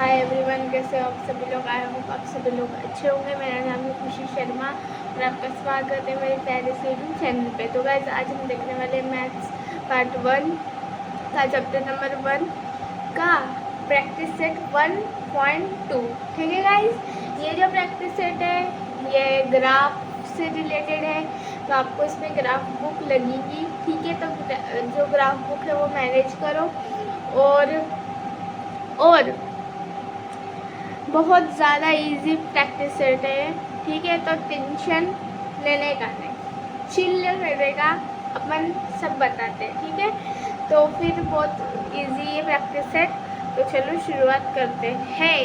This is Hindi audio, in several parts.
हाय एवरीवन, कैसे हो आप सभी लोग। आए होप आप सभी लोग अच्छे होंगे। मेरा नाम है खुशी शर्मा और आपका स्वागत है मेरे प्यारे से यूट्यूब चैनल पे। तो गाइस, आज हम देखने वाले मैथ्स पार्ट 1 का चैप्टर नंबर 1 का प्रैक्टिस सेट 1.2। ठीक है गाइस, ये जो प्रैक्टिस सेट है ये ग्राफ से रिलेटेड है, तो आपको इसमें ग्राफ बुक लगेगी। ठीक है, तो जो ग्राफ बुक है वो मैनेज करो और बहुत ज़्यादा इजी प्रैक्टिस सेट है। ठीक है, तो टेंशन लेने का नहीं, चिल रहने का, अपन सब बताते हैं। ठीक है, तो फिर बहुत इजी है प्रैक्टिस सेट। तो चलो शुरुआत करते हैं।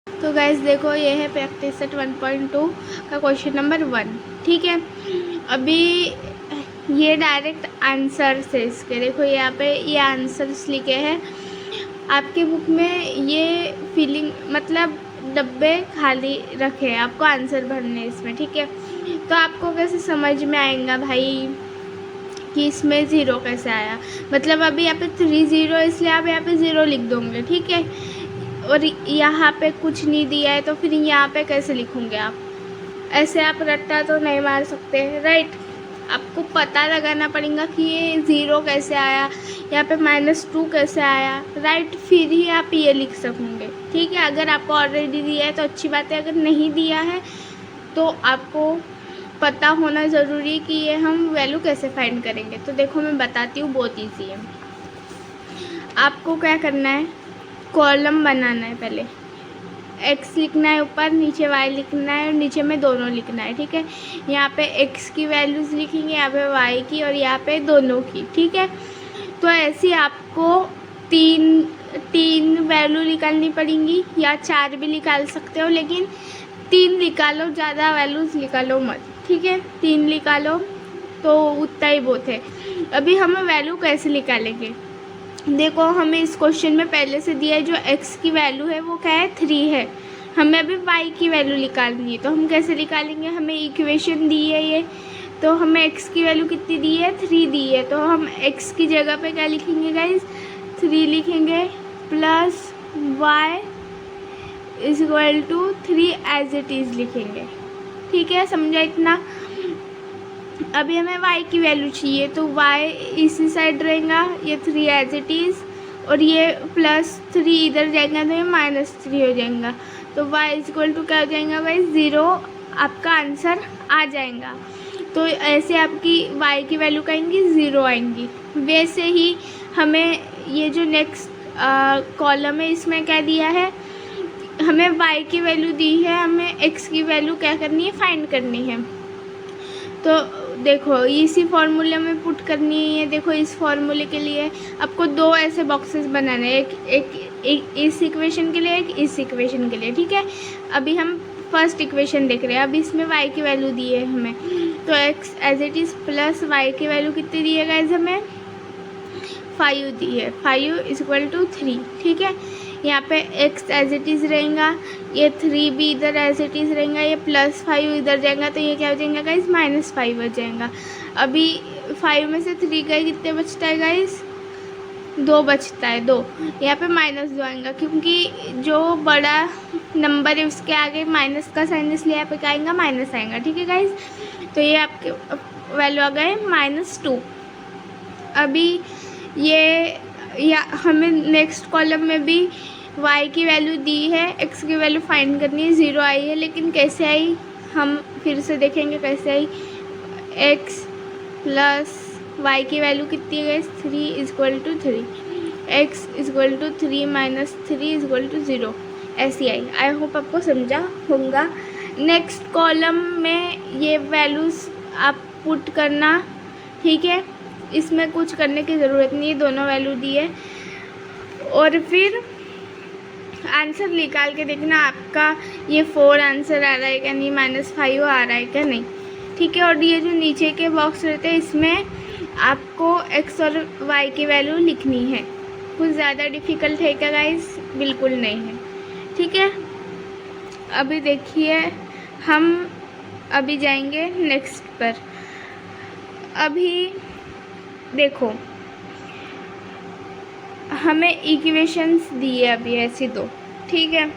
तो गाइस देखो, ये है प्रैक्टिस सेट 1.2 का क्वेश्चन नंबर 1। ठीक है, अभी ये डायरेक्ट आंसर्स है इसके। देखो यहाँ पे ये आंसर्स लिखे हैं आपके बुक में। ये फीलिंग मतलब डब्बे खाली रखे हैं, आपको आंसर भरने इसमें। ठीक है, तो आपको कैसे समझ में आएगा भाई कि इसमें ज़ीरो कैसे आया। मतलब अभी यहाँ पे 3 0 इसलिए आप यहाँ पे 0 लिख दोगे। ठीक है, और यहाँ पे कुछ नहीं दिया है तो फिर यहाँ पे कैसे लिखोगे आप। ऐसे आप रट्टा तो नहीं मार सकते, राइट। आपको पता लगाना पड़ेगा कि ये 0 कैसे आया, यहाँ पे -2 कैसे आया, राइट। फिर ही आप ये लिख सकोगे। ठीक है, अगर आपको ऑलरेडी दिया है तो अच्छी बात है, अगर नहीं दिया है तो आपको पता होना ज़रूरी है कि ये हम वैल्यू कैसे फाइंड करेंगे। तो देखो मैं बताती हूँ, बहुत ईजी है। आपको क्या करना है, कॉलम बनाना है। पहले x लिखना है ऊपर, नीचे y लिखना है और नीचे में दोनों लिखना है। ठीक है, यहाँ पे x की वैल्यूज़ लिखेंगे, यहाँ पे y की और यहाँ पे दोनों की। ठीक है, तो ऐसे आपको तीन वैल्यू निकालनी पड़ेंगी, या 4 भी निकाल सकते हो, लेकिन 3 निकालो, ज़्यादा वैल्यूज़ निकालो मत। ठीक है, 3 निकालो तो उतना ही बहुत है। अभी हमें वैल्यू कैसे निकालेंगे, देखो हमें इस क्वेश्चन में पहले से दिया है जो x की वैल्यू है वो क्या है, 3 है। हमें अभी y की वैल्यू निकालनी है, तो हम कैसे निकालेंगे। हमें इक्वेशन दी है ये, तो हमें x की वैल्यू कितनी दी है, 3 दी है। तो हम x की जगह पे क्या लिखेंगे गाइस, 3 लिखेंगे plus y is equal to 3 as it is लिखेंगे। ठीक है, समझा इतना। अभी हमें y की वैल्यू चाहिए, तो y इसी साइड रहेगा, ये 3 एज इट इज़, और ये +3 इधर जाएगा तो ये -3 हो जाएगा। तो y इज इक्वल टू क्या हो जाएगा भाई, 0। आपका आंसर आ जाएगा। तो ऐसे आपकी y की वैल्यू कहेंगी 0 आएंगी। वैसे ही हमें ये जो नेक्स्ट कॉलम है इसमें क्या दिया है, हमें y की वैल्यू दी है, हमें x की वैल्यू क्या करनी है, फाइंड करनी है। तो देखो इसी फार्मूले में पुट करनी है ये। देखो इस फार्मूले के लिए आपको 2 ऐसे बॉक्सेस बनाने हैं, एक इस इक्वेशन के लिए, एक इस इक्वेशन के लिए। ठीक है, अभी हम फर्स्ट इक्वेशन देख रहे हैं। अब इसमें y की वैल्यू दी है हमें, तो x as it is plus y की वैल्यू कितनी दी है गाइस, हमें 5 दी है। 5 इज इक्वल टू 3। ठीक है, यहाँ पे x एज इट इज़ रहेगा, ये 3 भी इधर एज इट इज़ रहेगा, ये +5 इधर जाएगा, तो ये क्या हो जाएगा गाइस, -5 हो जाएगा। अभी 5 में से 3 गए, कितने बचता है गाइस, 2 बचता है। 2 यहाँ पे -2 आएगा, क्योंकि जो बड़ा नंबर है उसके आगे माइनस का साइन, इसलिए यहाँ पे क्या आएगा, माइनस आएगा। ठीक है गाइस, तो ये आपके वैल्यू आ गए -2। अभी ये या हमें नेक्स्ट कॉलम में भी y की वैल्यू दी है, x की वैल्यू फाइंड करनी है। 0 आई है, लेकिन कैसे आई हम फिर से देखेंगे कैसे आई। x प्लस y की वैल्यू कितनी है, 3 is equal to 3, x is equal to 3 minus 3 is equal to 0, ऐसी आई। आई होप आपको समझा होगा। नेक्स्ट कॉलम में ये वैल्यूज़ आप पुट करना। ठीक है, इसमें कुछ करने की ज़रूरत नहीं है, दोनों वैल्यू दी है। और फिर आंसर निकाल के देखना आपका ये 4 आंसर आ रहा है क्या नहीं, -5 आ रहा है क्या नहीं। ठीक है, और ये जो नीचे के बॉक्स रहते हैं इसमें आपको x और y की वैल्यू लिखनी है। कुछ ज़्यादा डिफ़िकल्ट है क्या गाइस, बिल्कुल नहीं है। ठीक है, अभी देखिए हम अभी जाएंगे नेक्स्ट पर। अभी देखो हमें इक्वेशंस दी है अभी ऐसी 2, ठीक है।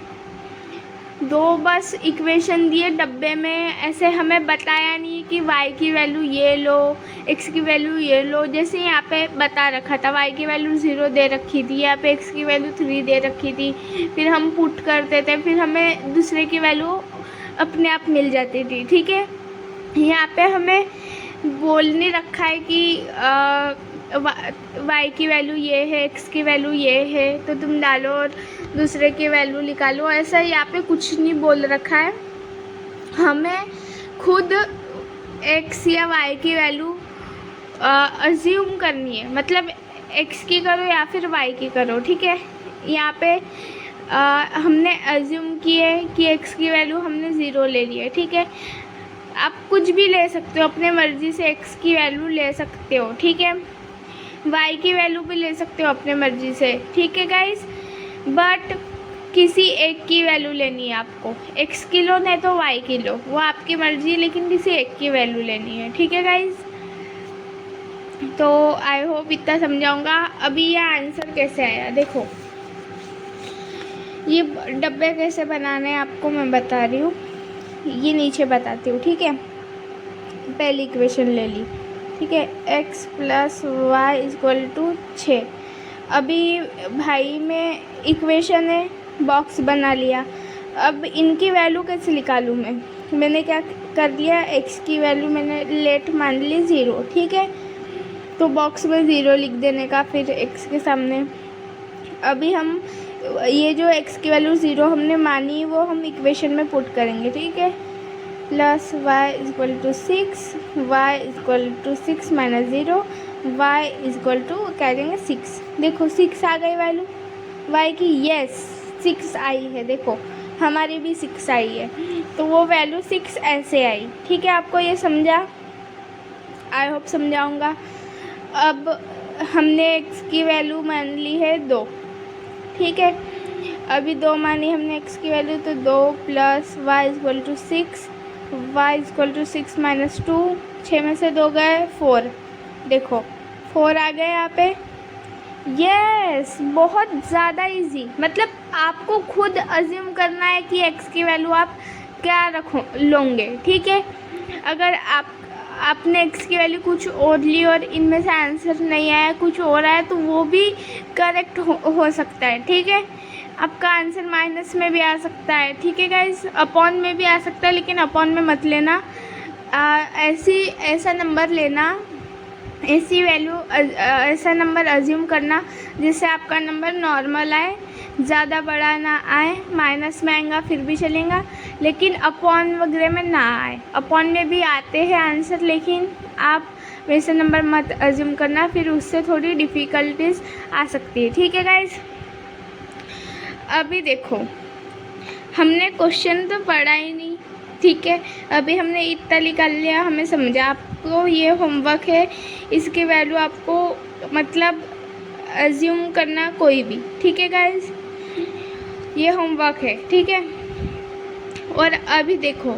दो बस इक्वेशन दिए डब्बे में, ऐसे हमें बताया नहीं कि y की वैल्यू ये लो, x की वैल्यू ये लो। जैसे यहाँ पे बता रखा था y की वैल्यू 0 दे रखी थी, यहाँ पे x की वैल्यू 3 दे रखी थी, फिर हम पुट करते थे, फिर हमें दूसरे की वैल्यू अपने आप मिल जाती थी। ठीक है, यहाँ पे हमें बोल नहीं रखा है कि y की वैल्यू ये है, x की वैल्यू ये है, तो तुम डालो और दूसरे की वैल्यू निकालो। ऐसा यहाँ पे कुछ नहीं बोल रखा है। हमें खुद x या y की वैल्यू अज्यूम करनी है, मतलब x की करो या फिर y की करो। ठीक है, यहाँ पे हमने अज्यूम किए कि x की वैल्यू हमने 0 ले ली है। ठीक है, आप कुछ भी ले सकते हो, अपने मर्ज़ी से x की वैल्यू ले सकते हो। ठीक है, y की वैल्यू भी ले सकते हो अपने मर्ज़ी से। ठीक है गाइस, बट किसी एक की वैल्यू लेनी है आपको। x की लो नहीं तो y की लो, वो आपकी मर्ज़ी है, लेकिन किसी एक की वैल्यू लेनी है। ठीक है गाइस, तो आई होप इतना समझाऊंगा। अभी ये आंसर कैसे आया देखो, ये डब्बे कैसे बनाने हैं आपको मैं बता रही हूँ, ये नीचे बताती हूँ। ठीक है, पहली इक्वेशन ले ली। ठीक है, x + y = 6। अभी भाई में इक्वेशन है, बॉक्स बना लिया। अब इनकी वैल्यू कैसे निकालूँ मैंने क्या कर दिया, x की वैल्यू मैंने लेट मान ली 0। ठीक है, तो बॉक्स में 0 लिख देने का, फिर x के सामने। अभी हम ये जो x की वैल्यू 0 हमने मानी वो हम इक्वेशन में पुट करेंगे। ठीक है, प्लस y = 6, y = 6 - 0, y = क्या देंगे 6। देखो 6 आ गई वैल्यू y की, यस 6 आई है। देखो हमारी भी 6 आई है, तो वो वैल्यू 6 ऐसे आई। ठीक है, आपको ये समझा, आई होप समझाऊंगा। अब हमने x की वैल्यू मान ली है 2। ठीक है, अभी 2 मानी हमने x की वैल्यू, तो 2 + y = 6, y = 6 - 2, 6 में से 2 गए 4। देखो 4 आ गए यहाँ पे, यस बहुत ज़्यादा इजी। मतलब आपको खुद अज्यूम करना है कि x की वैल्यू आप क्या लोगे। ठीक है, अगर आपने x की वैल्यू कुछ और ली और इनमें से आंसर नहीं आया, कुछ और आया, तो वो भी करेक्ट हो सकता है। ठीक है, आपका आंसर माइनस में भी आ सकता है। ठीक है गाइस, अपॉन में भी आ सकता है, लेकिन अपॉन में मत लेना। ऐसा नंबर लेना, ऐसी वैल्यू ऐसा नंबर अज्यूम करना जिससे आपका नंबर नॉर्मल आए, ज़्यादा बड़ा ना आए। माइनस में आएगा फिर भी चलेगा, लेकिन अपॉन वगैरह में ना आए। अपॉन में भी आते हैं आंसर, लेकिन आप वैसे नंबर मत अज्यूम करना, फिर उससे थोड़ी डिफ़िकल्टीज आ सकती है। ठीक है गाइस, अभी देखो हमने क्वेश्चन तो पढ़ा ही नहीं। ठीक है, अभी हमने इतना निकाल लिया, हमें समझा। आपको ये होमवर्क है, इसकी वैल्यू आपको मतलब अज्यूम करना कोई भी। ठीक है गाइस, ये होमवर्क है। ठीक है, और अभी देखो,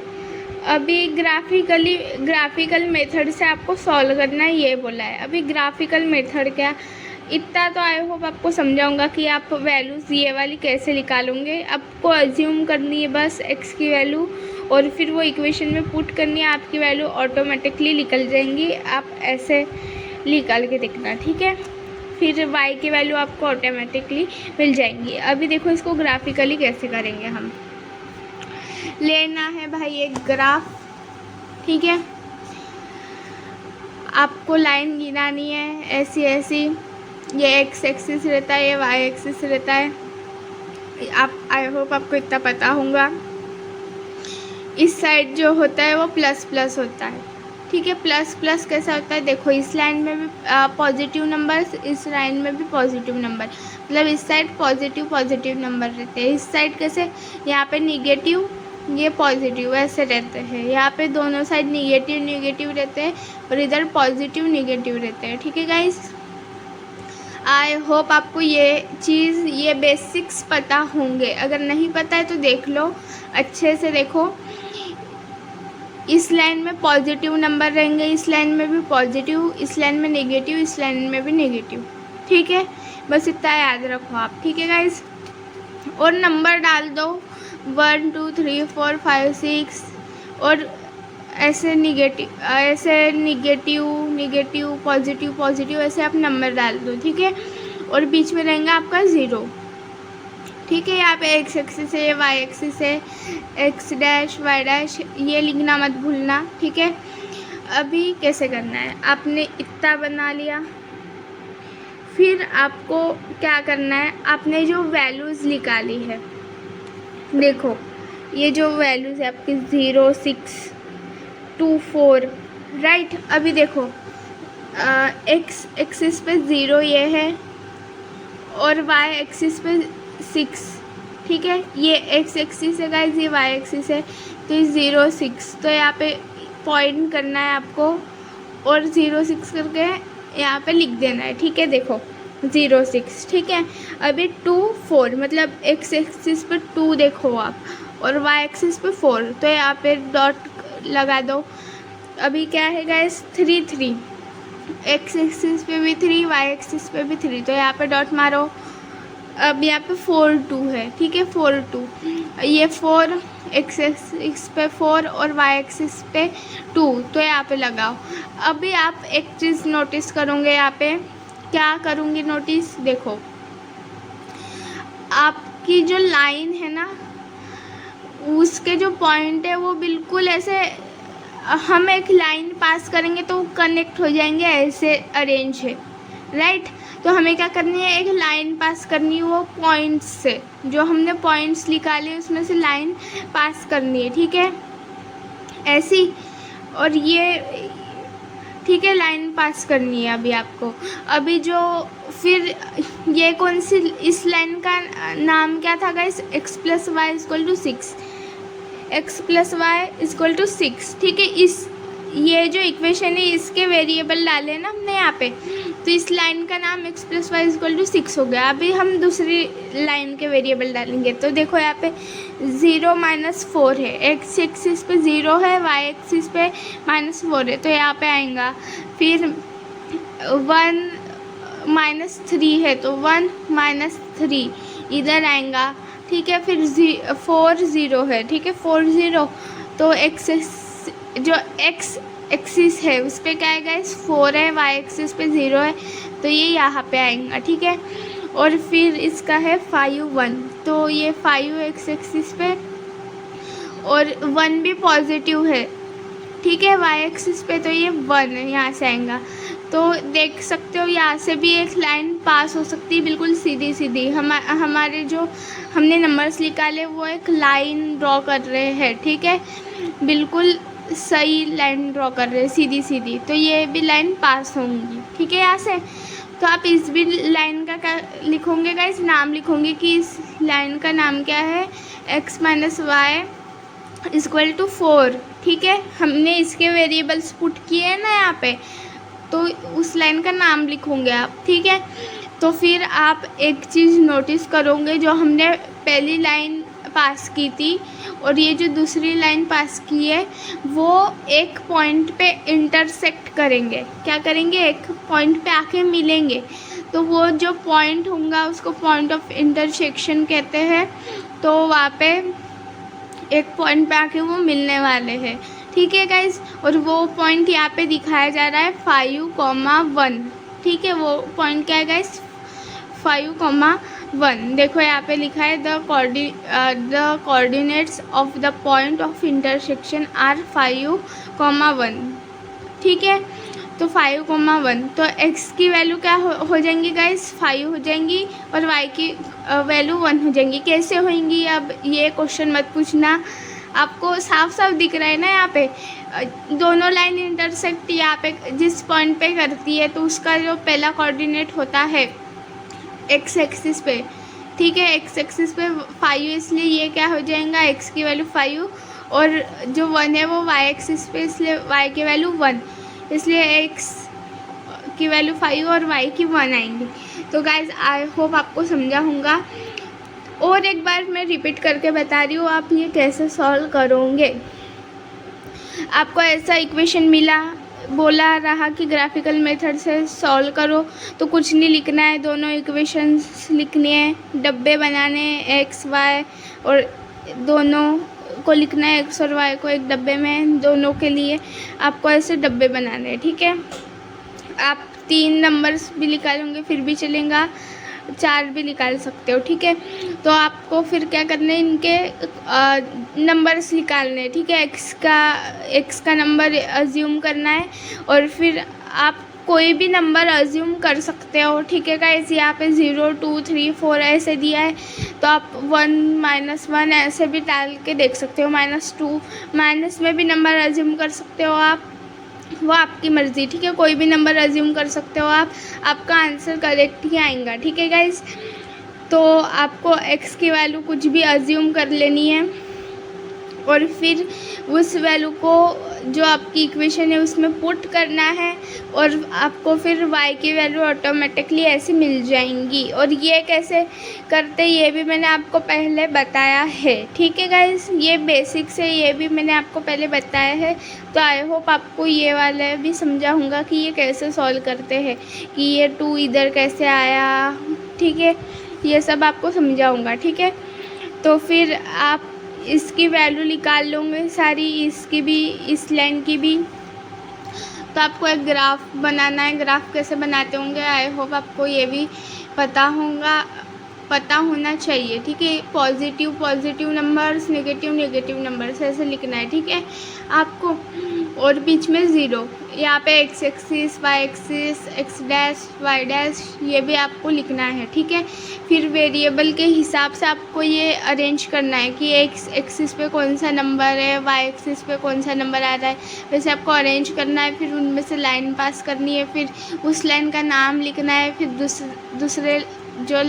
अभी ग्राफिकल मेथड से आपको सॉल्व करना है, ये बोला है। अभी ग्राफिकल मेथड क्या, इतना तो आई होप आपको समझाऊंगा कि आप वैल्यूज़ ये वाली कैसे निकालोगे। आपको अज्यूम करनी है बस x की वैल्यू, और फिर वो इक्वेशन में पुट करनी है, आपकी वैल्यू ऑटोमेटिकली निकल जाएंगी। आप ऐसे निकाल के देखना। ठीक है, फिर y की वैल्यू आपको ऑटोमेटिकली मिल जाएंगी। अभी देखो इसको ग्राफिकली कैसे करेंगे। हम लेना है भाई एक ग्राफ। ठीक है, आपको लाइन गिनानी है ऐसी ऐसी, ये x एक्सिस रहता है, ये y एक्सिस रहता है। आप आई होप आपको इतना पता होगा। इस साइड जो होता है वो प्लस प्लस होता है। ठीक है, प्लस प्लस कैसा होता है, देखो इस लाइन में भी पॉजिटिव नंबर, इस लाइन में भी पॉजिटिव नंबर, मतलब इस साइड पॉजिटिव नंबर रहते हैं। इस साइड कैसे, यहाँ पे निगेटिव, ये पॉजिटिव, ऐसे रहते हैं। यहाँ पे दोनों साइड निगेटिव रहते हैं, और इधर पॉजिटिव निगेटिव रहते हैं। ठीक है गाइस, आई होप आपको ये बेसिक्स पता होंगे। अगर नहीं पता है तो देख लो, अच्छे से देखो। इस लाइन में पॉजिटिव नंबर रहेंगे, इस लाइन में भी पॉजिटिव, इस लाइन में नेगेटिव, इस लाइन में भी नेगेटिव। ठीक है, बस इतना याद रखो आप। ठीक है गाइस, और नंबर डाल दो 1 2 3 4 5 6 और ऐसे निगेटिव पॉजिटिव ऐसे आप नंबर डाल दो, ठीक है। और बीच में रहेगा आपका 0, ठीक है। यहाँ पे एक्स एक्सिस है, वाई एक्सिस है, एक्स डैश वाई डैश, ये लिखना मत भूलना, ठीक है। अभी कैसे करना है, आपने इतना बना लिया, फिर आपको क्या करना है, आपने जो वैल्यूज़ निकाली है, देखो ये जो वैल्यूज़ है आपकी 0 6 2 4, राइट। अभी देखो एक्स एक्सिस पे 0 ये है और वाई एक्सिस पे 6, ठीक है। ये एक्स एक्सिस है गाइस, ये वाई एक्सिस है, तो ये 0 6, तो यहाँ पे पॉइंट करना है आपको और 0 6 करके यहाँ पे लिख देना है, ठीक है। देखो 0 6, ठीक है। अभी 2 4, मतलब एक्स एक्सिस पे 2 देखो आप और वाई एक्सिस पे 4, तो यहाँ पे डॉट लगा दो। अभी क्या है गाइस 3 3, एक्स एक्सिस पे भी 3, वाई एक्सिस पे भी 3, तो यहाँ पे डॉट मारो। अब यहाँ पे 4 2 है, ठीक है, 4 2, ये 4 एक्स एक्सिस पे 4 और वाई एक्सिस पे 2, तो यहाँ पे लगाओ। अभी आप एक चीज़ नोटिस करोगे, यहाँ पे क्या करूँगी नोटिस, देखो आपकी जो लाइन है ना, उसके जो पॉइंट है वो बिल्कुल ऐसे, हम एक लाइन पास करेंगे तो कनेक्ट हो जाएंगे, ऐसे अरेंज है, राइट। तो हमें क्या करनी है, एक लाइन पास करनी है, वो पॉइंट्स से, जो हमने पॉइंट्स निकाले उसमें से लाइन पास करनी है, ठीक है, ऐसी। और ये ठीक है, लाइन पास करनी है अभी आपको। अभी जो फिर ये कौन सी, इस लाइन का नाम क्या था guys, X plus Y equal to 6, X plus Y equal to 6, ठीक है। इस ये जो इक्वेशन है इसके वेरिएबल डाले ना हमने यहाँ पे, तो इस लाइन का नाम X plus Y equal to 6 हो गया। अभी हम दूसरी लाइन के वेरिएबल डालेंगे, तो देखो यहाँ पे 0 -4 है, एक्स एक्सिस पे 0 है, वाई एक्सिस पे -4 है, तो यहाँ पे आएगा। फिर 1 -3 है, तो 1 -3 इधर आएगा, ठीक है। फिर 4 0 है, ठीक है, 4 0, तो जो एक्स एक्सिस है उस पर क्या है गाइस 4 है, वाई एक्सिस पे 0 है, तो ये यहाँ पे आएगा, ठीक है। और फिर इसका है 5 1, तो ये 5 एक्स एक्सिस पे और 1 भी पॉजिटिव है, ठीक है, वाई एक्सिस पे, तो ये 1 है, यहाँ से आएगा। तो देख सकते हो यहाँ से भी एक लाइन पास हो सकती है, बिल्कुल सीधी सीधी। हमारे जो हमने नंबर्स निकाले वो एक लाइन ड्रॉ कर रहे हैं, ठीक है, बिल्कुल सही लाइन ड्रॉ कर रहे हैं, सीधी सीधी, तो ये भी लाइन पास होंगी, ठीक है, यहाँ से। तो आप इस भी लाइन का क्या लिखोगे गाइस, नाम लिखोगे कि इस लाइन का नाम क्या है, x minus Y equal to 4, ठीक है। हमने इसके वेरिएबल्स पुट किए हैं ना यहाँ पे, तो उस लाइन का नाम लिखोगे आप, ठीक है। तो फिर आप एक चीज़ नोटिस करोगे, जो हमने पहली लाइन पास की थी और ये जो दूसरी लाइन पास की है, वो एक पॉइंट पे इंटरसेक्ट करेंगे। क्या करेंगे, एक पॉइंट पे आके मिलेंगे, तो वो जो पॉइंट होगा उसको पॉइंट ऑफ इंटरसेक्शन कहते हैं। तो वहाँ पे एक पॉइंट पे आके वो मिलने वाले हैं, ठीक है गाइज। और वो पॉइंट यहाँ पे दिखाया जा रहा है 5, 1, ठीक है। वो पॉइंट क्या है गाइज 5, 1, देखो यहाँ पे लिखा है the coordinates of the point of intersection are 5, 1, ठीक है। तो 5, 1, तो x की वैल्यू क्या हो जाएंगी गाइस 5 हो जाएंगी और y की वैल्यू 1 हो जाएंगी। कैसे होंगी, अब ये क्वेश्चन मत पूछना, आपको साफ साफ दिख रहा है ना यहाँ पे, दोनों लाइन इंटरसेक्ट यहाँ पे जिस पॉइंट पे करती है, तो उसका जो पहला कोऑर्डिनेट होता है एक्स एक्सिस पे, ठीक है, एक्स एक्सिस पे 5, इसलिए ये क्या हो जाएगा x की वैल्यू 5 और जो 1 है वो y एक्सिस पे, इसलिए y की वैल्यू 1, इसलिए x की वैल्यू 5 और y की 1 आएंगी। तो गाइज आई होप आपको समझा होगा, और एक बार मैं रिपीट करके बता रही हूँ आप ये कैसे सॉल्व करोगे। आपको ऐसा इक्वेशन मिला, बोला रहा कि ग्राफिकल मेथड से सॉल्व करो, तो कुछ नहीं लिखना है, दोनों इक्वेशंस लिखनी है, डब्बे बनाने हैं एक्स वाई, और दोनों को लिखना है एक्स और वाई को एक डब्बे में, दोनों के लिए आपको ऐसे डब्बे बनाने हैं, ठीक है। आप 3 नंबर्स भी निकालोगे फिर भी चलेगा, 4 भी निकाल सकते हो, ठीक है। तो आपको फिर क्या करना है, इनके नंबर्स निकालने हैं, ठीक है। एक्स का नंबर अज्यूम करना है, और फिर आप कोई भी नंबर अज्यूम कर सकते हो, ठीक है गाइस। यहाँ पे 0 2 3 4 ऐसे दिया है, तो आप 1 -1 ऐसे भी डाल के देख सकते हो, -2 माइनस में भी नंबर अज्यूम कर सकते हो आप, वो आपकी मर्ज़ी, ठीक है। कोई भी नंबर अज्यूम कर सकते हो आप, आपका आंसर करेक्ट ही आएगा, ठीक है गाइस। तो आपको एक्स की वैल्यू कुछ भी अज्यूम कर लेनी है, और फिर उस वैल्यू को जो आपकी इक्वेशन है उसमें पुट करना है, और आपको फिर y की वैल्यू ऑटोमेटिकली ऐसे मिल जाएंगी। और ये कैसे करते ये भी मैंने आपको पहले बताया है, ठीक है गाइस। ये बेसिक से ये भी मैंने आपको पहले बताया है, तो आई होप आपको ये वाला भी समझा होगा कि ये कैसे सॉल्व करते हैं, कि ये 2 इधर कैसे आया, ठीक है। ये सब आपको समझाऊँगा, ठीक है। तो फिर आप इसकी वैल्यू निकाल लोगे सारी, इसकी भी, इस लाइन की भी। तो आपको एक ग्राफ बनाना है, ग्राफ कैसे बनाते होंगे आई होप आपको ये भी पता होना चाहिए, ठीक है। पॉजिटिव नंबर्स, नेगेटिव नंबर्स ऐसे लिखना है, ठीक है आपको। और बीच में 0, यहाँ पे X axis, Y axis, X dash, Y dash, ये भी आपको लिखना है, ठीक है। फिर वेरिएबल के हिसाब से आपको ये अरेंज करना है कि एक्स एक्सिस पे कौन सा नंबर है, वाई एक्सिस पे कौन सा नंबर आ रहा है, वैसे आपको अरेंज करना है। फिर उनमें से लाइन पास करनी है, फिर उस लाइन का नाम लिखना है, फिर दूसरे जो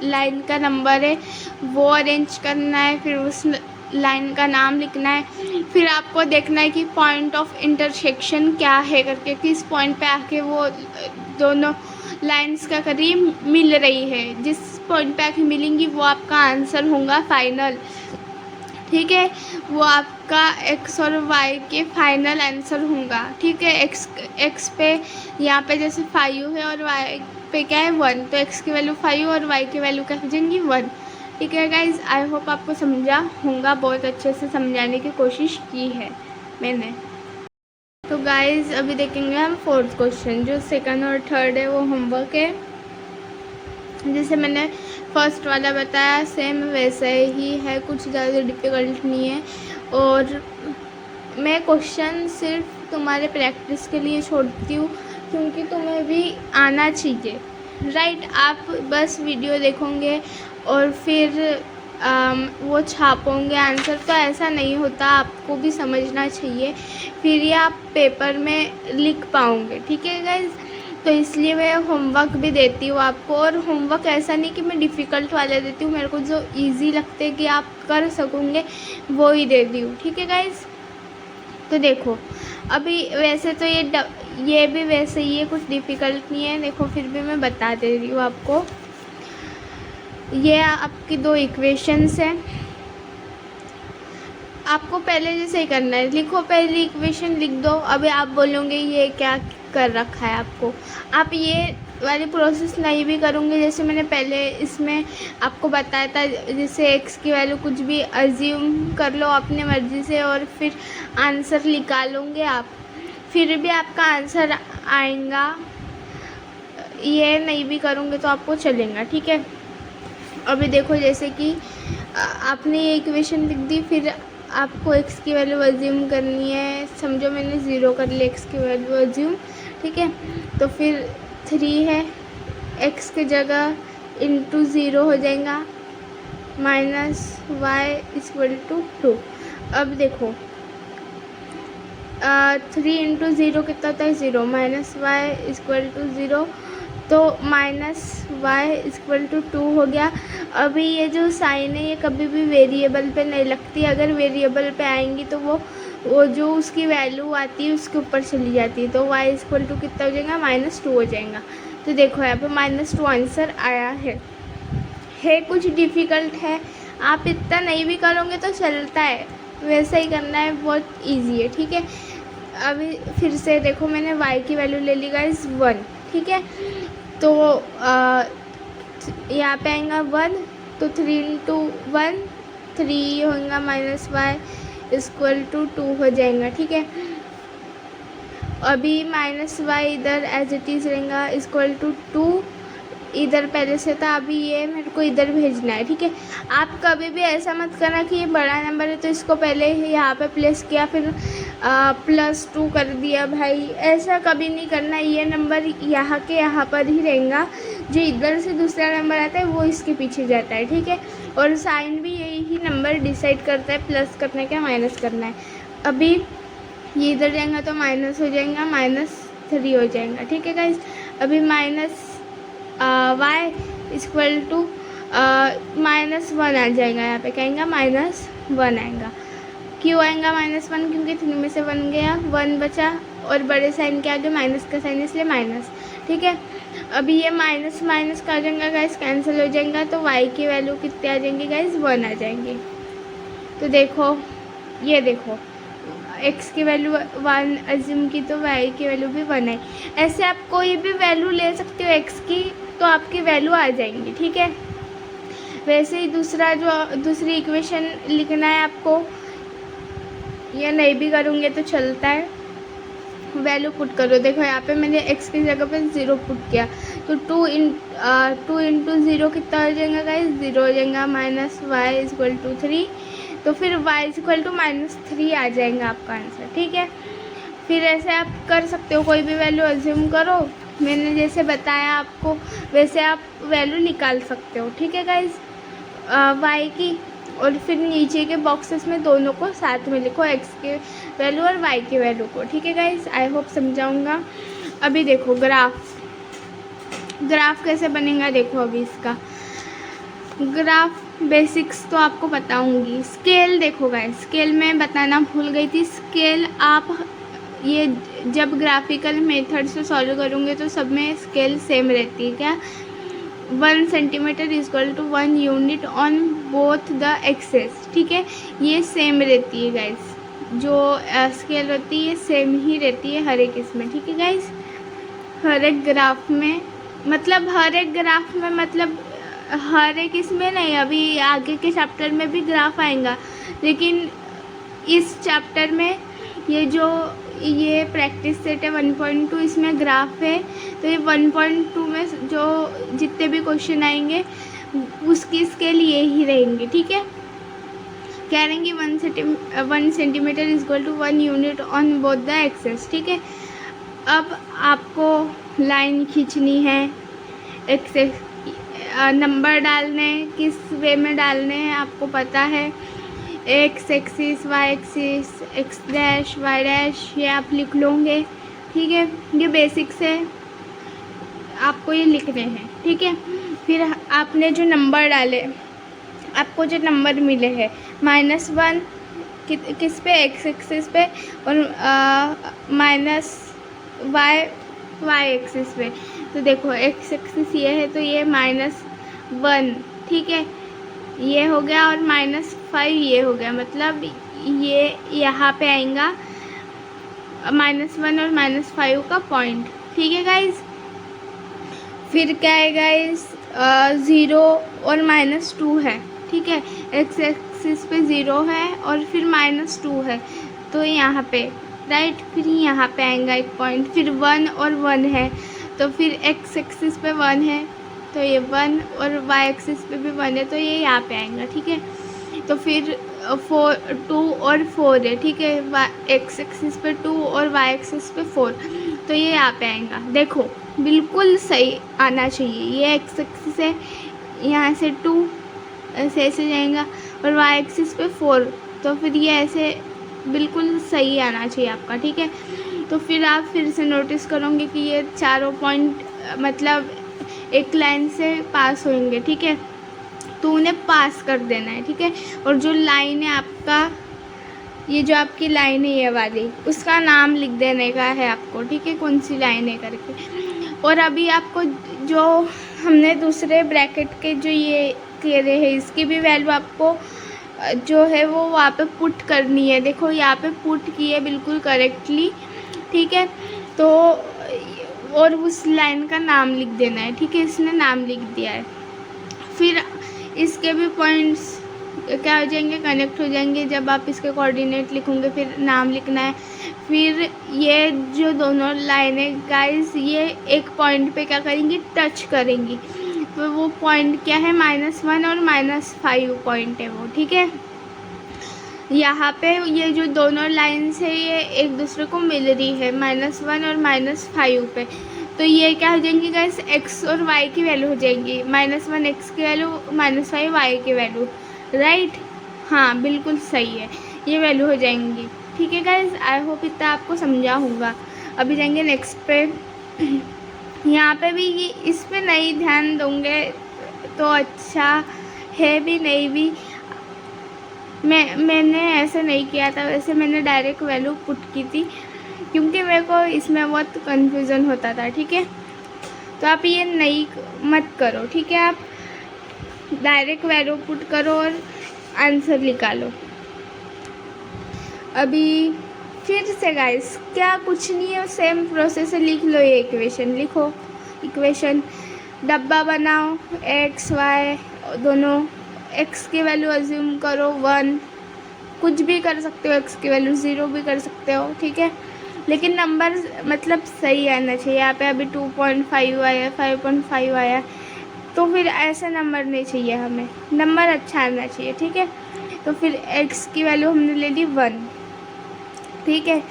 लाइन का नंबर है वो अरेंज करना है, फिर उस लाइन का नाम लिखना है। फिर आपको देखना है कि पॉइंट ऑफ इंटरसेक्शन क्या है करके, किस पॉइंट पे आके वो दोनों लाइंस का करीब मिल रही है। जिस पॉइंट पे आके मिलेंगी वो आपका आंसर होगा फाइनल, ठीक है। वो आपका एक्स और वाई के फाइनल आंसर होगा, ठीक है। एक्स पे यहाँ पे जैसे 5 है और वाई पे क्या है 1, तो एक्स की वैल्यू 5 और वाई की वैल्यू क्या हो जाएंगी 1, ठीक है गाइज। आई होप आपको समझा होगा, बहुत अच्छे से समझाने की कोशिश की है मैंने। तो गाइज अभी देखेंगे हम 4th क्वेश्चन, जो 2nd और 3rd है वो होमवर्क है। जैसे मैंने फर्स्ट वाला बताया सेम वैसा ही है, कुछ ज़्यादा डिफ़िकल्ट नहीं है। और मैं क्वेश्चन सिर्फ तुम्हारे प्रैक्टिस के लिए छोड़ती हूँ, क्योंकि तुम्हें भी आना चाहिए, राइट। आप बस वीडियो देखोगे और फिर वो छापोगे आंसर, तो ऐसा नहीं होता, आपको भी समझना चाहिए, फिर ये आप पेपर में लिख पाओगे, ठीक है गाइज। तो इसलिए मैं होमवर्क भी देती हूँ आपको, और होमवर्क ऐसा नहीं कि मैं डिफ़िकल्ट वाले देती हूँ, मेरे को जो इजी लगते कि आप कर सकोगे वो ही देती हूँ, ठीक है गाइज। तो देखो अभी वैसे तो ये भी वैसे ही है, कुछ डिफ़िकल्ट नहीं है, देखो फिर भी मैं बता दे रही हूँ आपको। ये आपकी 2 इक्वेशंस हैं, आपको पहले जैसे ही करना है, लिखो पहली इक्वेशन लिख दो। अभी आप बोलोगे ये क्या कर रखा है आपको, आप ये वाली प्रोसेस नहीं भी करूँगी, जैसे मैंने पहले इसमें आपको बताया था, जैसे एक्स की वैल्यू कुछ भी अज्यूम कर लो अपने मर्ज़ी से, और फिर आंसर निकालोगे आप, फिर भी आपका आंसर आएगा। ये नहीं भी करूँगे तो आपको चलेगा, ठीक है। अभी देखो जैसे कि आपने ये इक्वेशन लिख दी, फिर आपको एक्स की वैल्यू अज्यूम करनी है, समझो मैंने 0 कर ली एक्स की वैल्यू अज्यूम, ठीक है। तो फिर 3 है, एक्स की जगह इंटू 0 हो जाएगा, माइनस वाई इक्वल टू 2। अब देखो 3 इंटू 0 कितना होता है 0, माइनस वाई इक्वल टू 0, तो माइनस वाई इक्वल टू 2 हो गया। अभी ये जो साइन है ये कभी भी वेरिएबल पे नहीं लगती, अगर वेरिएबल पे आएंगी तो वो जो उसकी वैल्यू आती है उसके ऊपर चली जाती है, तो y इक्वल टू कितना हो जाएगा -2 हो जाएगा। तो देखो यहाँ पे -2 आंसर आया है कुछ डिफ़िकल्ट है, आप इतना नहीं भी करोगे तो चलता है, वैसा ही करना है, बहुत इजी है, ठीक है। अभी फिर से देखो, मैंने y की वैल्यू ले ली गाइस 1, ठीक है। तो यहाँ पे आएगा 1, तो 3 इंटू 1 3 होगा माइनस वाई इक्वल टू 2 हो जाएगा, ठीक है। अभी माइनस वाई इधर एज इट इज़ रहेगा इक्वल टू 2, इधर पहले से था, अभी ये मेरे को इधर भेजना है, ठीक है। आप कभी भी ऐसा मत करना कि ये बड़ा नंबर है तो इसको पहले यहाँ पे प्लेस किया फिर +2 कर दिया भाई, ऐसा कभी नहीं करना। ये नंबर यहाँ के यहाँ पर ही रहेगा, जो इधर से दूसरा नंबर आता है वो इसके पीछे जाता है, ठीक है। और साइन भी यही नंबर डिसाइड करता है प्लस करना है क्या माइनस करना है। अभी ये इधर जाएगा तो माइनस हो जाएगा, -3 हो जाएगा, ठीक है गाइज। अभी माइनस वाई इक्वल टू -1 आ जाएगा, यहाँ पे कहेंगे -1 आएगा। क्यों आएगा -1? क्योंकि 3 में से 1 गया, 1 बचा और बड़े साइन के आगे माइनस का साइन, इसलिए माइनस, ठीक है। अभी ये माइनस माइनस का आ जाएगा गाइस, कैंसिल हो जाएगा, तो y की वैल्यू कितने आ जाएंगी गाइस? 1 आ जाएंगी। तो देखो, ये देखो x की वैल्यू 1 अज्यूम की तो y की वैल्यू भी 1 है। ऐसे आप कोई भी वैल्यू ले सकते हो x की, तो आपकी वैल्यू आ जाएंगी, ठीक है। वैसे ही दूसरी इक्वेशन लिखना है आपको, या नहीं भी करूँगे तो चलता है। वैल्यू पुट करो, देखो यहाँ पे मैंने x की जगह पे 0 पुट किया, तो 2 इंटू 0 कितना हो जाएगा गाइस? 0 हो जाएगा, -y इक्वल टू 3, तो फिर y इक्वल टू -3 आ जाएगा आपका आंसर, ठीक है। फिर ऐसे आप कर सकते हो, कोई भी वैल्यू अज्यूम करो, मैंने जैसे बताया आपको वैसे आप वैल्यू निकाल सकते हो, ठीक है गाइस, y की। और फिर नीचे के बॉक्सेस में दोनों को साथ में लिखो, x की वैल्यू और y की वैल्यू को, ठीक है गाइस। आई होप समझाऊंगा। अभी देखो ग्राफ कैसे बनेगा, देखो अभी इसका ग्राफ बेसिक्स तो आपको बताऊंगी। स्केल देखो गाइस, स्केल में बताना भूल गई थी। स्केल आप ये जब ग्राफिकल मेथड से सॉल्व करोगे तो सब में स्केल सेम रहती है, क्या? 1 centimetre equal to 1 unit on both the axes, ठीक है। ये सेम रहती है गाइस, जो स्केल होती है सेम ही रहती है हर एक इसमें, ठीक है गाइस। हर एक ग्राफ में मतलब हर एक इसमें नहीं, अभी आगे के चैप्टर में भी ग्राफ आएगा, लेकिन इस चैप्टर में ये प्रैक्टिस सेट है 1.2, इसमें ग्राफ है। तो ये 1.2 में जो जितने भी क्वेश्चन आएंगे उसकी स्केल ये ही रहेंगी, ठीक है। कह रहेंगे 1 centimetre equal to 1 unit on both the axes, ठीक है। अब आपको लाइन खींचनी है, एक्सेस नंबर डालने, किस वे में डालने हैं आपको पता है, x axis, y axis, x dash y dash, ये आप लिख लोगे, ठीक है। ये बेसिक्स है, आपको ये लिखने हैं, ठीक है। फिर आपने जो नंबर डाले, आपको जो नंबर मिले हैं -1 किस पे? x एक्सिस पे, और -y एक्सिस पे। तो देखो x एक्सिस ये है तो ये -1, ठीक है, ये हो गया, और -5 ये हो गया, मतलब ये यहाँ पे आएगा -1 और -5 का पॉइंट, ठीक है गाइज। फिर क्या है गाइज, 0 और -2 है, ठीक है। x एक्सिस पे 0 है और फिर -2 है, तो यहाँ पे राइट, फिर यहाँ पे आएगा एक पॉइंट, फिर 1 और 1 है, तो फिर x एक्सिस पे 1 है तो ये 1, और y एक्सिस पे भी 1 है तो ये यहाँ पे आएगा, ठीक है। तो फिर 2 और 4 है, ठीक है, x एक्सिस पे 2 और y एक्सिस पे 4, तो ये यहाँ पे आएगा। देखो बिल्कुल सही आना चाहिए, ये x एक्सिस है, यहाँ से 2 ऐसे जाएगा, और y एक्सिस पे 4, तो फिर ये ऐसे बिल्कुल सही आना चाहिए आपका, ठीक है। तो फिर आप फिर से नोटिस करोगे कि ये चारों पॉइंट मतलब एक लाइन से पास होंगे, ठीक है। तो उन्हें पास कर देना है, ठीक है। और जो लाइन है आपका, ये जो आपकी लाइन है ये वाली, उसका नाम लिख देने का है आपको, ठीक है, कौन सी लाइन है करके। और अभी आपको जो हमने दूसरे ब्रैकेट के जो ये घेरे हैं इसकी भी वैल्यू आपको जो है वो वहाँ पे पुट करनी है। देखो यहाँ पे पुट की है बिल्कुल करेक्टली, ठीक है। तो और उस लाइन का नाम लिख देना है, ठीक है। इसने नाम लिख दिया है। फिर इसके भी पॉइंट्स क्या हो जाएंगे, कनेक्ट हो जाएंगे जब आप इसके कोऑर्डिनेट लिखोगे। फिर नाम लिखना है। फिर ये जो दोनों लाइनें गाइस ये एक पॉइंट पे क्या करेंगी, टच करेंगी। तो वो पॉइंट क्या है, -1 और -5 पॉइंट है वो, ठीक है। यहाँ पे ये जो दोनों लाइन्स है ये एक दूसरे को मिल रही है -1 और -5 पे। तो ये क्या हो जाएंगी गाइस, x और y की वैल्यू हो जाएंगी। -1 x की वैल्यू, -5 y की वैल्यू, राइट। हाँ बिल्कुल सही है, ये वैल्यू हो जाएंगी, ठीक है गाइस। आई होप इतना आपको समझा होगा। अभी जाएंगे नेक्स्ट पे। यहाँ पे भी ये इस पे नहीं ध्यान दोगे तो अच्छा है भी नहीं भी। मैंने ऐसे नहीं किया था, वैसे मैंने डायरेक्ट वैल्यू पुट की थी क्योंकि मेरे को इसमें बहुत कन्फ्यूज़न होता था, ठीक है। तो आप ये नहीं मत करो, ठीक है। आप डायरेक्ट वैल्यू पुट करो और आंसर निकालो। अभी फिर से गाइस क्या कुछ नहीं है, सेम प्रोसेस से लिख लो। ये इक्वेशन लिखो, इक्वेशन डब्बा बनाओ, x y दोनों। x की वैल्यू अज्यूम करो 1, कुछ भी कर सकते हो। x की वैल्यू 0 भी कर सकते हो, ठीक है। लेकिन नंबर मतलब सही आना चाहिए। यहाँ पे अभी 2.5 आया, 5.5 आया, तो फिर ऐसा नंबर नहीं चाहिए हमें, नंबर अच्छा आना चाहिए, ठीक है। तो फिर x की वैल्यू हमने ले ली 1, ठीक है।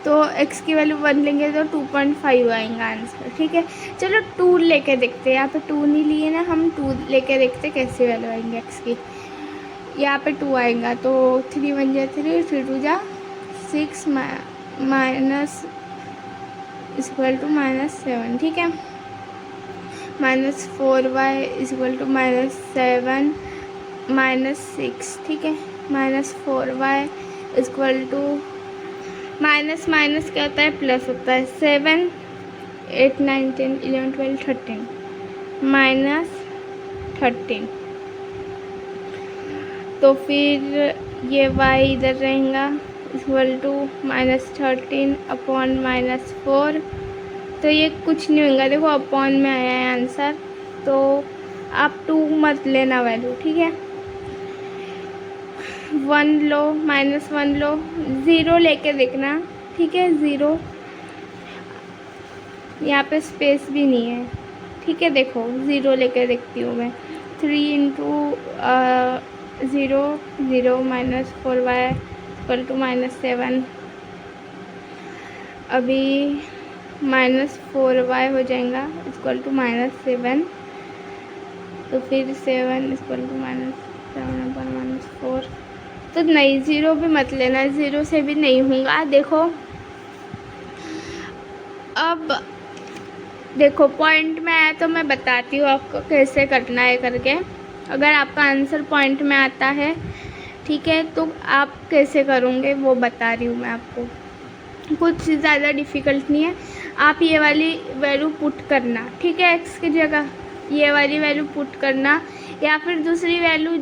तो x की वैल्यू 1 लेंगे तो 2.5 आएगा आंसर, ठीक है। चलो 2 लेके देखते हैं। यहाँ पे 2 नहीं लिए ना, हम 2 लेके देखते कैसे वैल्यू आएंगे x की। यहाँ पे 2 आएगा तो 3 1 जा 3, 3 2 जा 6 माइनस इक्वल टू -7, ठीक है। -4y इक्वल टू -7 -6, ठीक है। -4y equal to minus minus क्या होता है, प्लस होता है। 7 8 9 10 11 12 13 -13। तो फिर ये y इधर रहेगा इक्वल टू -13 अपॉन -4। तो ये कुछ नहीं होगा, देखो अपॉन में आया है आंसर। तो आप 2 मत लेना वैल्यू, ठीक है। 1 लो, -1 लो, 0 लेके देखना, ठीक है। 0 यहाँ पे स्पेस भी नहीं है, ठीक है। देखो 0 लेके देखती हूँ मैं। 3 × 0 0 -4y इक्वल टू -7। अभी -4y हो जाएगा इक्वल टू -7। तो फिर 7 इक्वल टू -7 पर -4। तो नहीं, 0 भी मत लेना, 0 से भी नहीं होगा। देखो अब देखो पॉइंट में आया तो मैं बताती हूँ आपको कैसे करना है करके। अगर आपका आंसर पॉइंट में आता है, ठीक है, तो आप कैसे करोगे वो बता रही हूँ मैं आपको। कुछ ज़्यादा डिफ़िकल्ट नहीं है। आप ये वाली वैल्यू पुट करना, ठीक है। x की जगह ये वाली वैल्यू पुट करना, या फिर दूसरी वैल्यू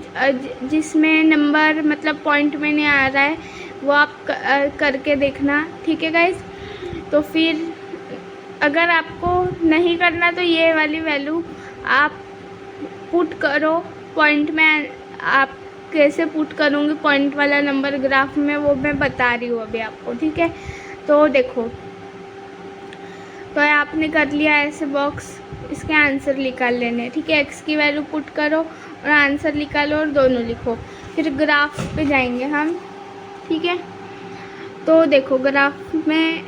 जिसमें नंबर मतलब पॉइंट में नहीं आ रहा है वो आप करके देखना, ठीक है गाइस। तो फिर अगर आपको नहीं करना तो ये वाली वैल्यू आप पुट करो पॉइंट में। आप कैसे पुट करूँगी पॉइंट वाला नंबर ग्राफ में वो मैं बता रही हूँ अभी आपको, ठीक है। तो देखो, तो आपने कर लिया ऐसे बॉक्स, इसके आंसर निकाल लेने, ठीक है। x की वैल्यू पुट करो और आंसर निकालो और दोनों लिखो। फिर ग्राफ पे जाएंगे हम, ठीक है। तो देखो ग्राफ में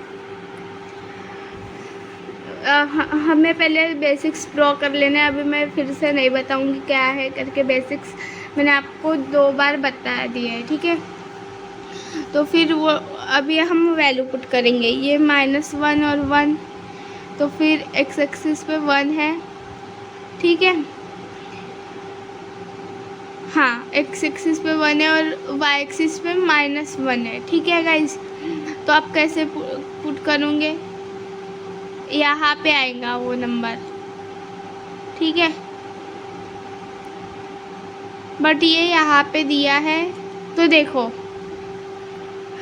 हमें पहले बेसिक्स ड्रॉ कर लेना है। अभी मैं फिर से नहीं बताऊंगी क्या है करके, बेसिक्स मैंने आपको 2 बार बता दिया है, ठीक है। तो फिर वो अभी हम वैल्यू पुट करेंगे, ये -1 और 1। तो फिर x एक्सिस पे 1 है, ठीक है। हाँ, x एक्सिस पे 1 है और y एक्सिस पे -1 है, ठीक है गाइस। तो आप कैसे पुट करोगे, यहाँ पे आएगा वो नंबर, ठीक है। बट ये यहाँ पे दिया है तो देखो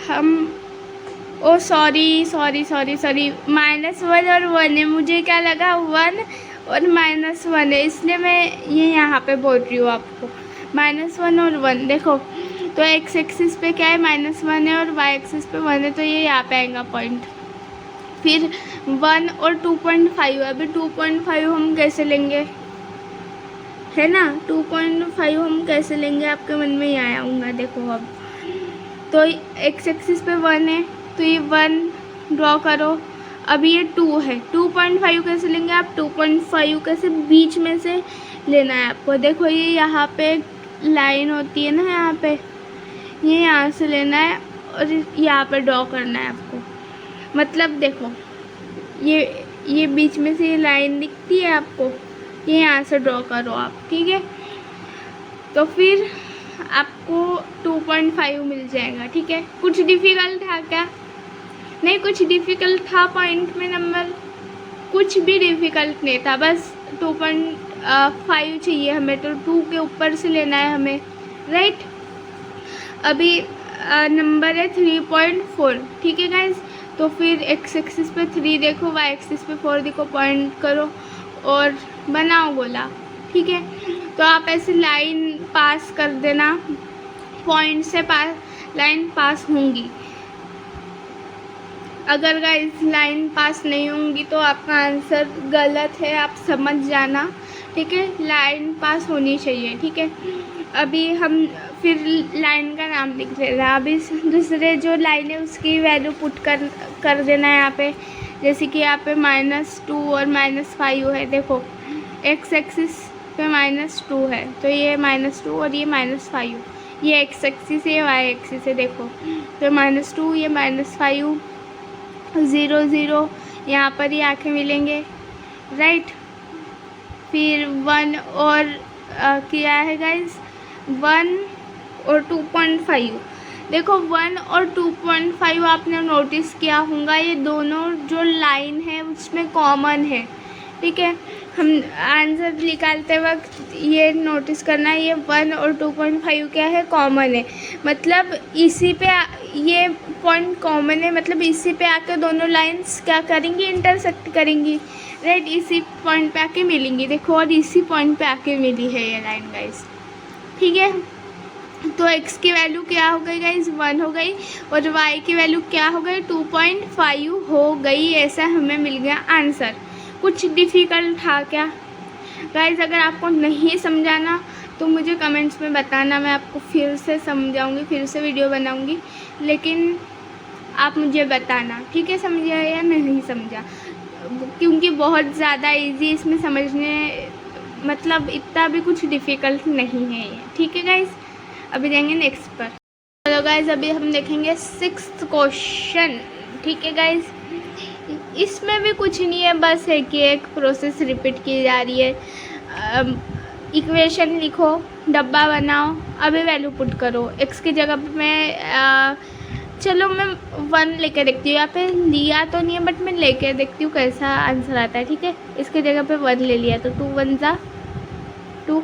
हम ओ सॉरी -1 और 1 है, मुझे क्या लगा 1 और -1 है, इसलिए मैं ये यहाँ पे बोल रही हूँ आपको -1 और 1। देखो तो एक्स एक्सिस पे क्या है -1 है और वाई एक्सिस पे 1 है, तो ये यहाँ पे आएगा पॉइंट। फिर 1 और 2.5, अभी 2.5 हम कैसे लेंगे, है ना, 2.5 हम कैसे लेंगे, आपके मन में ही आया होगा। देखो अब तो एक्स एक्सिस पे 1 है, तो ये 1 ड्रॉ करो। अभी ये 2 है, 2.5 कैसे लेंगे आप, 2.5 कैसे बीच में से लेना है आपको। देखो ये यहाँ पे लाइन होती है ना, यहाँ पे ये यहाँ से लेना है और यहाँ पे ड्रॉ करना है आपको। मतलब देखो ये बीच में से ये लाइन दिखती है आपको, ये यहाँ से ड्रॉ करो आप, ठीक है। तो फिर आपको 2.5 मिल जाएगा, ठीक है। कुछ डिफ़िकल्ट था क्या, नहीं कुछ डिफ़िकल्ट था पॉइंट में नंबर, कुछ भी डिफ़िकल्ट नहीं था, बस 2.5 चाहिए हमें, तो 2 के ऊपर से लेना है हमें, राइट। अभी नंबर है 3.4, ठीक है गाइज। तो फिर एक्स एक्सिस पे 3 देखो, वाई एक्सिस पे 4 देखो, पॉइंट करो और बनाओ गोला, ठीक है। तो आप ऐसे लाइन पास कर देना, पॉइंट से लाइन पास होंगी। अगर गाइस लाइन पास नहीं होंगी तो आपका आंसर गलत है, आप समझ जाना, ठीक है। लाइन पास होनी चाहिए, ठीक है। अभी हम फिर लाइन का नाम लिख लेना। अभी दूसरे जो लाइन है उसकी वैल्यू पुट कर देना है यहाँ पे, जैसे कि यहाँ पे -2 और -5 है। देखो एक्स एक्सिस पे -2 है, तो ये -2 और ये -5, ये एक्स एक्सिस है, वाई एक्सिस है। देखो तो -2 ये -5, 0 0 यहाँ पर ही आके मिलेंगे, राइट। फिर 1 और क्या है गाइज, 1 और 2.5। देखो 1 और 2.5 आपने नोटिस किया होगा, ये दोनों जो लाइन है उसमें कॉमन है, ठीक है। हम आंसर निकालते वक्त ये नोटिस करना है, ये 1 और 2.5 क्या है, कॉमन है। मतलब इसी पे ये पॉइंट कॉमन है, मतलब इसी पे आके दोनों लाइंस क्या करेंगी, इंटरसेक्ट करेंगी, राइट। इसी पॉइंट पे आके मिलेंगी। देखो और इसी पॉइंट पे आके मिली है ये लाइन गाइस, ठीक है। तो x की वैल्यू क्या हो गई गाइस, 1 हो गई, और y की वैल्यू क्या हो गई, 2.5 हो गई। ऐसा हमें मिल गया आंसर। कुछ डिफ़िकल्ट था क्या गाइस? अगर आपको नहीं समझाना तो मुझे कमेंट्स में बताना, मैं आपको फिर से समझाऊंगी, फिर से वीडियो बनाऊंगी, लेकिन आप मुझे बताना, ठीक है, समझा या नहीं समझा, क्योंकि बहुत ज़्यादा इजी इसमें समझने, मतलब इतना भी कुछ डिफ़िकल्ट नहीं है ये, ठीक है गाइस। अभी जाएंगे नेक्स्ट पर। हेलो गाइस, अभी हम देखेंगे 6th क्वेश्चन, ठीक है गाइस। इसमें भी कुछ नहीं है, बस है कि एक प्रोसेस रिपीट की जा रही है। इक्वेशन लिखो, डब्बा बनाओ, अभी वैल्यू पुट करो। एक्स की जगह पे मैं चलो मैं 1 लेके देखती हूँ, यहाँ पे लिया तो नहीं है बट मैं लेके देखती हूँ कैसा आंसर आता है, ठीक है। इसके जगह पे 1 ले लिया तो 2 1 जा 2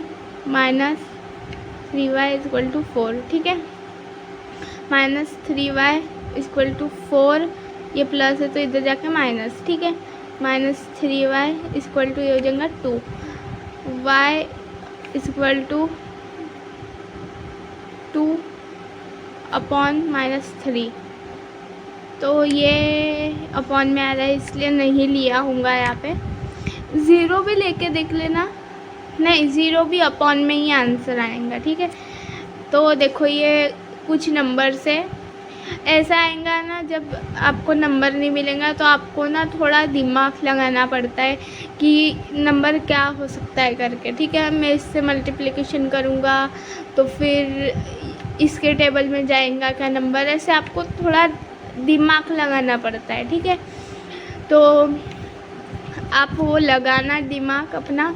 -3y = 4, ठीक है। -3y = 4, ये प्लस है तो इधर जाके माइनस, ठीक है। -3y = ये हो जाएगा 2, y = 2/-3, तो ये अपॉन में आ रहा है इसलिए नहीं लिया होगा। यहाँ पे 0 भी लेके देख लेना, नहीं 0 भी अपॉन में ही आंसर आएगा, ठीक है। तो देखो ये कुछ नंबर से ऐसा आएगा ना, जब आपको नंबर नहीं मिलेगा तो आपको ना थोड़ा दिमाग लगाना पड़ता है कि नंबर क्या हो सकता है करके, ठीक है। मैं इससे मल्टीप्लिकेशन करूँगा तो फिर इसके टेबल में जाएगा क्या नंबर, ऐसे आपको थोड़ा दिमाग लगाना पड़ता है, ठीक है। तो आप वो लगाना दिमाग अपना।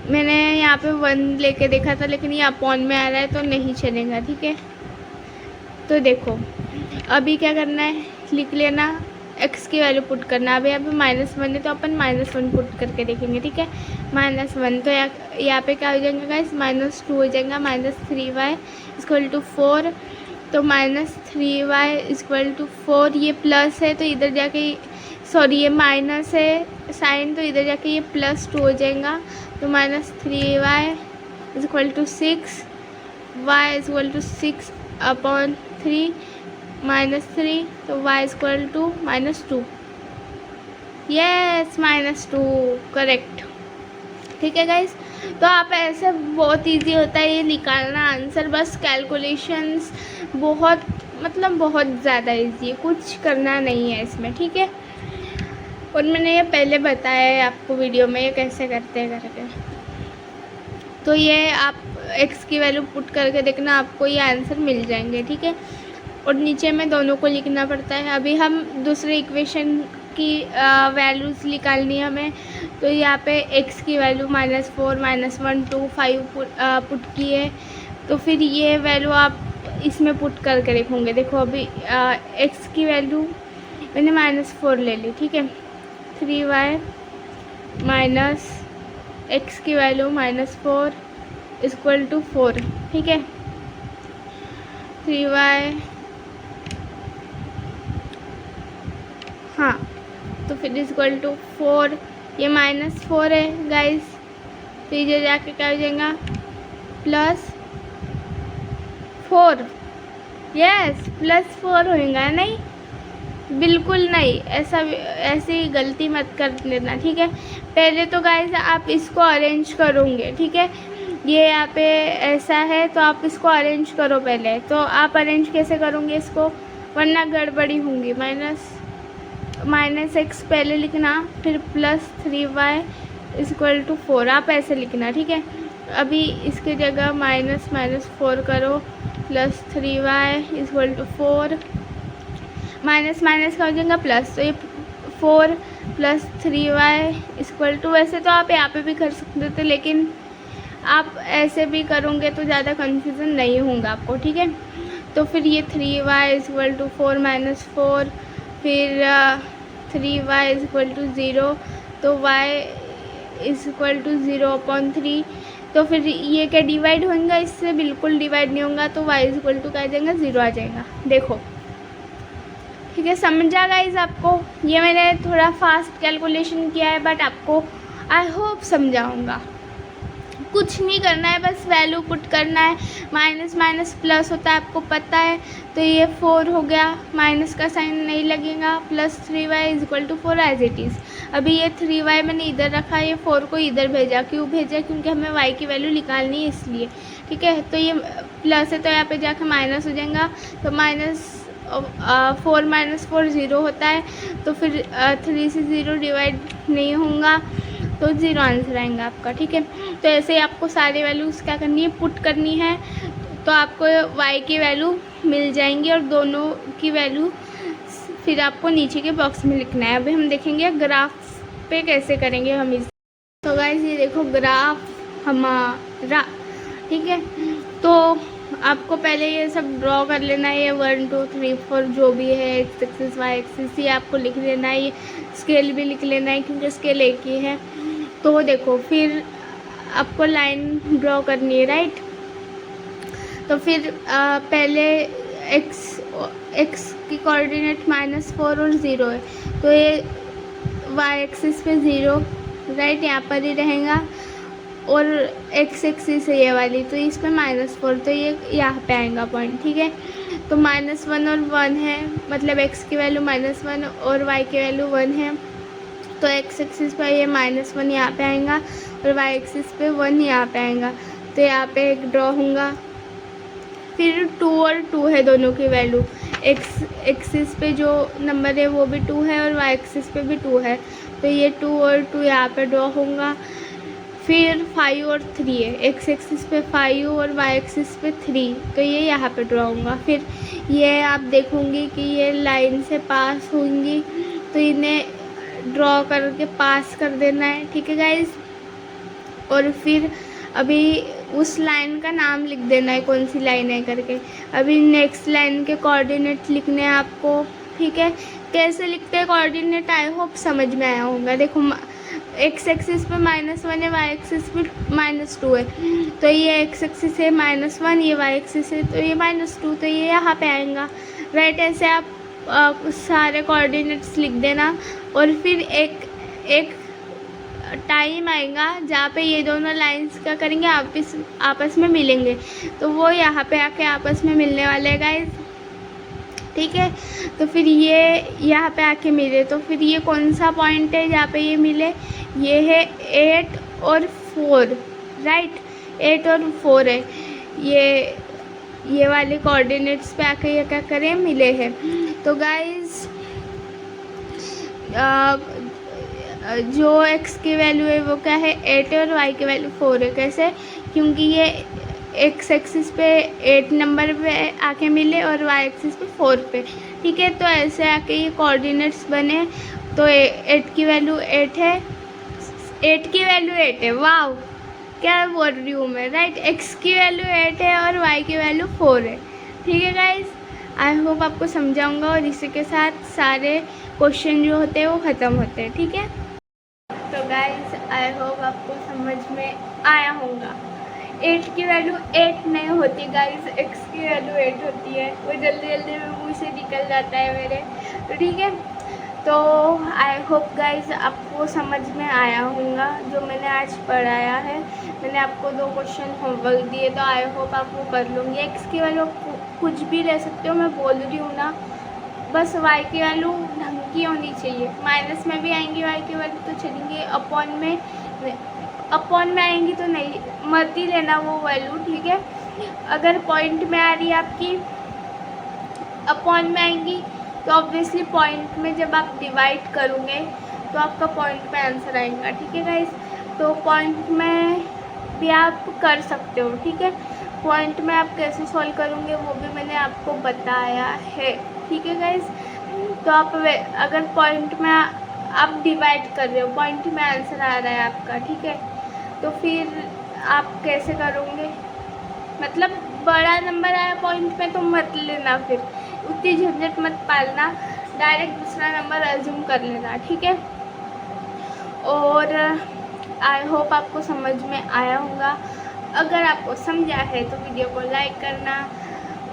मैंने यहाँ पे 1 लेके देखा था, लेकिन ये अपॉन में आ रहा है तो नहीं चलेगा, ठीक है। तो देखो अभी क्या करना है, लिख लेना एक्स की वैल्यू पुट करना है। अभी यहाँ पे -1 है तो अपन -1 पुट करके देखेंगे, ठीक है। -1 तो यहाँ पे क्या हो जाएगा गाइस, -2 हो जाएगा। -3y इक्वल टू 4, तो -3y इक्वल टू 4, ये प्लस है तो इधर जाके, सॉरी ये माइनस है साइन, तो इधर जाके ये +2 हो जाएगा। तो -3y equal to 6, y equal to 6/3 -3, तो y equal to -2। Yes, -2 correct, ठीक है गाइस। तो आप ऐसे बहुत इजी होता है ये निकालना आंसर, बस कैलकुलेशंस बहुत मतलब बहुत ज़्यादा इजी है, कुछ करना नहीं है इसमें, ठीक है। और मैंने ये पहले बताया है आपको वीडियो में ये कैसे करते हैं करके। तो ये आप x की वैल्यू पुट करके देखना, आपको ये आंसर मिल जाएंगे, ठीक है। और नीचे में दोनों को लिखना पड़ता है। अभी हम दूसरे इक्वेशन की वैल्यूज़ निकालनी है हमें। तो यहाँ पे x की वैल्यू -4 -1 2 5 पुट की है, तो फिर ये वैल्यू आप इसमें पुट करके देखोगे। देखो अभी x की वैल्यू मैंने -4 ले ली, ठीक है। 3y माइनस x की वैल्यू -4 इक्वल टू 4, ठीक है। 3y, हाँ, तो फिर इक्वल टू 4, ये -4 है गाइस, तो ये जाके क्या हो जाएगा +4। यस, +4 होएगा, नहीं बिल्कुल नहीं, ऐसी गलती मत कर लेना, ठीक है। पहले तो गाइस आप इसको अरेंज करोगे, ठीक है। ये यहाँ पे ऐसा है तो आप इसको अरेंज करो पहले। तो आप अरेंज कैसे करोगे इसको, वरना गड़बड़ी होंगी। -x पहले लिखना, फिर +3y इक्वल टू 4, आप ऐसे लिखना, ठीक है। अभी इसकी जगह -4 करो, +3y इक्वल टू 4, माइनस का हो जाएगा प्लस, तो ये 4 + 3y इक्वल टू, वैसे तो आप यहाँ पे भी कर सकते थे, लेकिन आप ऐसे भी करोगे तो ज़्यादा कन्फ्यूज़न नहीं होगा आपको, ठीक है। तो फिर ये 3y इक्वल टू 4 - 4, फिर 3y इक्वल टू 0, तो y इक्वल टू 0/3। तो फिर ये क्या डिवाइड होगा, इससे बिल्कुल डिवाइड नहीं होगा, तो y इक्वल टू क्या आ जाएगा, 0 आ जाएगा। देखो, ठीक है, समझा गाइस आपको। ये मैंने थोड़ा फास्ट कैलकुलेशन किया है, बट आपको आई होप समझाऊँगा। कुछ नहीं करना है, बस वैल्यू पुट करना है। माइनस प्लस होता है, आपको पता है। तो ये 4 हो गया, माइनस का साइन नहीं लगेगा, +3y equal to 4 as it is. अभी ये 3y मैंने इधर रखा, ये 4 को इधर भेजा। क्यों भेजा, क्योंकि हमें y की वैल्यू निकालनी है इसलिए, ठीक है। तो ये प्लस है तो यहाँ पे जाकर माइनस हो जाएगा, तो -4 - 4 0 होता है, तो फिर 3 से 0 डिवाइड नहीं होगा, तो 0 आंसर आएगा आपका, ठीक है। तो ऐसे ही आपको सारी वैल्यूज़ क्या करनी है, पुट करनी है, तो आपको y की वैल्यू मिल जाएंगी, और दोनों की वैल्यू फिर आपको नीचे के बॉक्स में लिखना है। अभी हम देखेंगे ग्राफ पे कैसे करेंगे हम इस। तो गाइस ये देखो ग्राफ हमारा, ठीक है। तो आपको पहले ये सब ड्रॉ कर लेना है, ये 1 2 3 4 जो भी है, x एक्सिस y एक्सिस, ये आपको लिख लेना है। ये स्केल भी लिख लेना है, क्योंकि स्केल एक ही है। तो देखो, फिर आपको लाइन ड्रॉ करनी है, राइट। तो फिर पहले x की कोऑर्डिनेट -4 और 0 है, तो ये y एक्सिस पे 0 राइट यहाँ पर ही रहेगा, और x एक्सिस है ये वाली, तो इस पे -4, तो ये यहाँ पे आएगा पॉइंट, ठीक है। तो -1 और 1 है, मतलब x की वैल्यू -1 और y की वैल्यू 1 है, तो x एक्सिस पर ये -1 यहाँ पे आएगा, और y एक्सिस पे 1 यहाँ पे आएगा, तो यहाँ पे एक ड्रॉ होगा। फिर 2 और 2 है दोनों की वैल्यू, x एक्सिस पे जो नंबर है वो भी 2 है, और y एक्सिस पे भी 2 है, तो ये 2 और 2 यहाँ पे ड्रॉ होगा। फिर 5 और 3 है, x एक्सिस पे 5 और y एक्सिस पे 3, तो ये यहाँ पे ड्रॉ होगा। फिर ये आप देखोगे कि ये लाइन से पास होंगी, तो इन्हें ड्रॉ करके पास कर देना है, ठीक है गाइज। और फिर अभी उस लाइन का नाम लिख देना है, कौन सी लाइन है करके। अभी नेक्स्ट लाइन के कोऑर्डिनेट लिखने हैं आपको, ठीक है। कैसे लिखते हैं कोऑर्डिनेट, आई होप समझ में आया होगा। देखो एक्स एक्सिस पे -1 है, वाई एक्सिस पे -2 है, तो ये एक्स एक्सिस है -1, ये वाई एक्सिस है तो ये -2, तो ये यहाँ पे आएगा, राइट। ऐसे आप सारे कोऑर्डिनेट्स लिख देना, और फिर एक टाइम आएगा जहाँ पे ये दोनों लाइंस क्या करेंगे, आपस में मिलेंगे, तो वो यहाँ पे आके आपस में मिलने वाले हैं गाइस, ठीक है। तो फिर ये यहाँ पे आके मिले, तो फिर ये कौन सा पॉइंट है जहाँ पे ये मिले, ये है 8 और 4, राइट। 8 और 4 है, ये वाले कोऑर्डिनेट्स पे आके ये क्या करें, मिले हैं। तो गाइस जो x की वैल्यू है वो क्या है, 8 है, और y की वैल्यू 4 है। कैसे, क्योंकि ये x एक्सिस पे 8 नंबर पे आके मिले और y एक्सिस पे 4 पे, ठीक है। तो ऐसे आके ये कोऑर्डिनेट्स बने, तो 8 की वैल्यू 8 है, 8 की वैल्यू 8 है, वाह क्या बोल रही हूँ मैं, राइट। x की वैल्यू 8 है और y की वैल्यू 4 है, ठीक है गाइस। आई होप आपको समझाऊंगा, और इसी के साथ सारे क्वेश्चन जो होते हैं वो ख़त्म होते हैं, ठीक है। तो गाइस आई होप आपको समझ में आया होगा। 8 की वैल्यू 8 नहीं होती गाइस, x की वैल्यू 8 होती है, वो जल्दी जल्दी में मुँह से निकल जाता है मेरे, तो ठीक है। तो आई होप गाइस आपको समझ में आया होगा जो मैंने आज पढ़ाया है। मैंने आपको 2 क्वेश्चन होमवर्क दिए, तो आई होप आप वो कर लूँगी। x की वैल्यू कुछ भी ले सकते हो, मैं बोल रही हूँ ना, बस y की वैल्यू ढंग की होनी चाहिए। माइनस में भी आएंगी y की वैल्यू तो चलेंगे, अपॉन में आएंगी तो नहीं, मत ही लेना वो वैल्यू, ठीक है। अगर पॉइंट में आ रही है आपकी, अपॉन में आएंगी, तो ऑब्वियसली पॉइंट में जब आप डिवाइड करोगे तो आपका पॉइंट में आंसर आएगा, ठीक है गाइस। तो पॉइंट में भी आप कर सकते हो, ठीक है। पॉइंट में आप कैसे सॉल्व करोगे वो भी मैंने आपको बताया है, ठीक है गाइस। तो आप अगर पॉइंट में आप डिवाइड कर रहे हो, पॉइंट में आंसर आ रहा है आपका, ठीक है, तो फिर आप कैसे करोगे, मतलब बड़ा नंबर आया पॉइंट में तो मत लेना, फिर उतनी झंझट मत पालना, डायरेक्ट दूसरा नंबर अज्यूम कर लेना, ठीक है। और आई होप आपको समझ में आया होगा। अगर आपको समझा है तो वीडियो को लाइक करना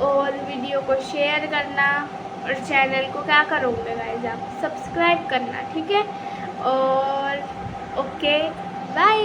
और वीडियो को शेयर करना, और चैनल को क्या करोगे गाइस, आप सब्सक्राइब करना, ठीक है। और ओके बाय।